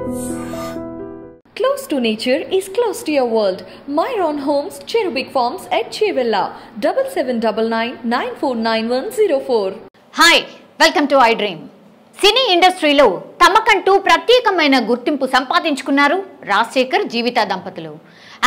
Close to nature is close to your world. Myron Homes, Cherubic Farms at Chevilla, 7799949104. Hi, welcome to I dream. Cine ఇండస్ట్రీలో తమకంటూ ప్రత్యేకమైన గుర్తింపు సంపాదించుకున్నారు రాజశేఖర్ జీవిత దంపతులు.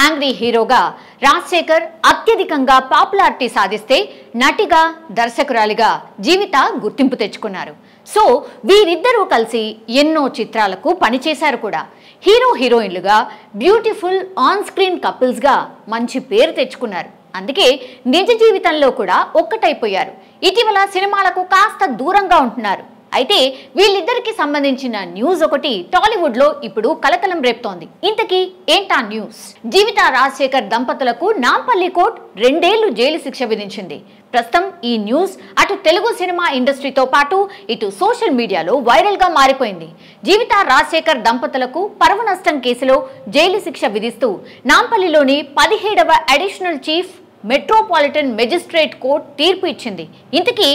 Angry హీరోగా రాజశేఖర్ అత్యధికంగా పాపులారిటీ సాధిస్తే నటిగా దర్శకురాలిగా జీవిత గుర్తింపు తెచ్చుకున్నారు. సో వీరిద్దరూ కలిసి ఎన్నో చిత్రాలకు పనిచేశారు కూడా. హీరో హీరోయిన్లుగా బ్యూటిఫుల్ ఆన్ స్క్రీన్ కపుల్స్గా మంచి పేరు తెచ్చుకున్నారు. అందుకే నిజ జీవితంలో కూడా ఒక్కటైపోయారు. ఇటీవల సినిమాలకు కాస్త దూరంగా ఉంటున్నారు. అయితే వీళ్ళిద్దరికి సంబంధించిన న్యూస్ ఒకటి టాలీవుడ్ లో ఇప్పుడు కలకలం రేపుతోంది. ఇంతకీ ఏంటా న్యూస్? జీవిత రాజశేఖర్ దంపతులకు నాంపల్లి కోర్టు 2 ఏళ్లు జైలు శిక్ష విధించింది. ప్రస్తుతం ఈ న్యూస్ అటు తెలుగు సినిమా ఇండస్ట్రీతో పాటు ఇటు సోషల్ మీడియాలో వైరల్ గా మారిపోయింది. జీవిత రాజశేఖర్ దంపతులకు పరువు నష్టం కేసులో జైలు శిక్ష విధిస్తూ నాంపల్లిలోని 17వ additional chief metropolitan magistrate court తీర్పు ఇచ్చింది. ఇంతకీ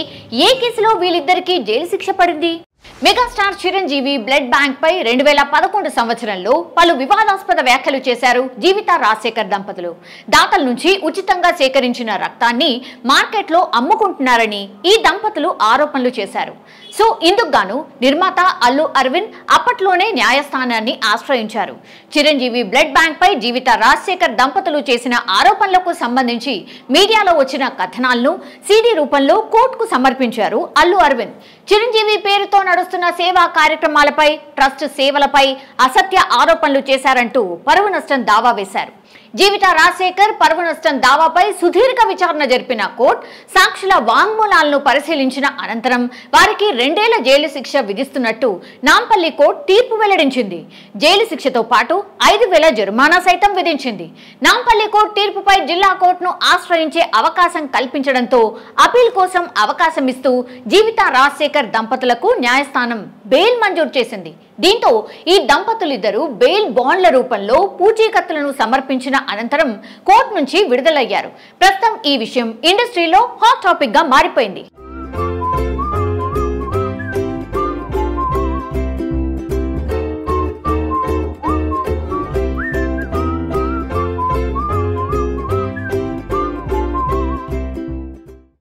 ఏ కేసులో వీళ్ళిద్దరికీ జైలు శిక్ష పడింది? మెగాస్టార్ చిరంజీవి బ్లడ్ బ్యాంక్ పై 2011 సంవత్సరంలో పలు వివాదాస్పద వ్యాఖ్యలు చేశారు జీవిత రాజశేఖర్ దంపతులు. దాతల నుంచి ఉచితంగా సేకరించిన రక్తాన్ని మార్కెట్లో అమ్ముకుంటున్నారని ఈ దంపతులు ఆరోపణలు చేశారు. సో ఇందుకు గాను నిర్మాత అల్లు అరవింద్ అప్పట్లోనే న్యాయస్థానాన్ని ఆశ్రయించారు. చిరంజీవి బ్లడ్ బ్యాంక్ పై జీవిత రాజశేఖర్ దంపతులు చేసిన ఆరోపణలకు సంబంధించి మీడియాలో వచ్చిన కథనాలను సీడీ రూపంలో కోర్టుకు సమర్పించారు అల్లు అరవింద్. చిరంజీవి పేరుతో నడుస్తున్న సేవా కార్యక్రమాలపై, ట్రస్ట్ సేవలపై అసత్య ఆరోపణలు చేశారంటూ పరువు నష్టం దావా వేశారు. జీవిత రాజశేఖర్ పరువు నష్టం దావాపై సుదీర్ఘ విచారణ జరిపిన కోర్టు సాక్షుల వాంగ్మూలాలను పరిశీలించిన అనంతరం వారికి 2 ఏళ్ల జైలు శిక్ష విధిస్తున్నట్టు నాంపల్లి కోర్టు తీర్పు వెల్లడించింది. జైలు శిక్షతో పాటు 5,000 జరిమానా సైతం విధించింది. నాంపల్లి కోర్టు తీర్పుపై జిల్లా కోర్టును ఆశ్రయించే అవకాశం కల్పించడంతో అపీల్ కోసం అవకాశం ఇస్తూ జీవిత రాజశేఖర్ దంపతులకు న్యాయస్థానం బెయిల్ మంజూరు చేసింది. దీంతో ఈ దంపతులిద్దరూ బెయిల్ బాండ్ల రూపంలో పూచీకత్తులను సమర్పించిన అనంతరం కోర్టు నుంచి విడుదలయ్యారు. ప్రస్తుతం ఈ విషయం ఇండస్ట్రీలో హాట్ టాపిక్ గా మారిపోయింది.